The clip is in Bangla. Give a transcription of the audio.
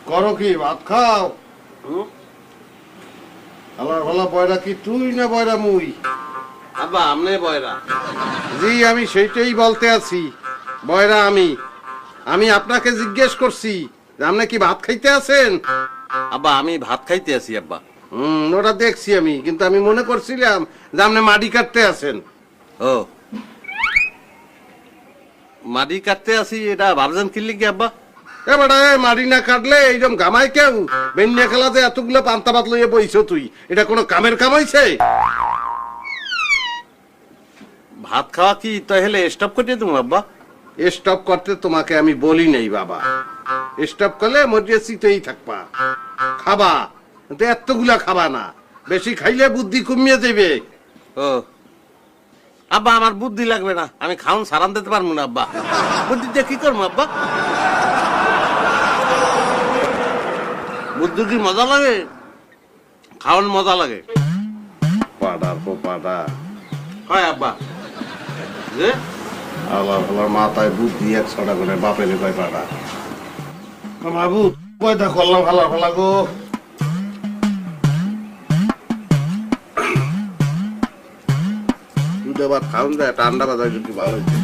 করো কি ভাত খাও? আল্লাহ ভালা বয়রা কি তুই না বয়রা মুই? আব্বা আমনে বয়রা। জি আমি সেইটাই বলতে আছি, বয়রা আমি। আমি আপনাকে জিজ্ঞেস করছি যে আপনি কি ভাত খাইতে আছেন? আব্বা আমি ভাত খাইতে আছি আব্বা। ওটা দেখছি আমি, কিন্তু আমি মনে করছিলাম যে আপনি মাটি কাটতে আছেন। ও মাটি কাটতে আছি, এটা ভাবছেন কিনলি কি আব্বা? এবারে মাটি না কাটলে এইরকম গামাই কেউ বেন্যা খেলা যে এতগুলো পান্তা ভাত লইয়ে বইছো তুই, এটা কোনো কামের কামাইছে? ভাত খাওয়া কি তাহলে স্টপ করে তুমি আব্বা? স্টপ করতে তোমাকে আমি বলি নাই বাবা। স্টপ করলে মরিয়াছিতেই থাকবা, খাবা, কিন্তু এতগুলা খাবা না। বেশি খাইলে বুদ্ধি কমিয়ে যাবে। ও আব্বা আমার বুদ্ধি লাগবে না, আমি খাউন সারান দিতে পারবো না আব্বা। বুদ্ধি দিয়ে কি করবো আব্বা? বুদ্ধি কি মজা লাগে? খাওয়ান মজা লাগে। পাড়ার পো পাড়া হয় আব্বা যে আল্লাহ আল্লাহ মাথায় বুদ্ধি 100টা করে বাপের কয় পাড়া। বাবু পয়দা করলাম ভালা ভালা গো। দুধ আবার খাওন যায়, ঠান্ডা বাজার যদি ভালো হয়েছে।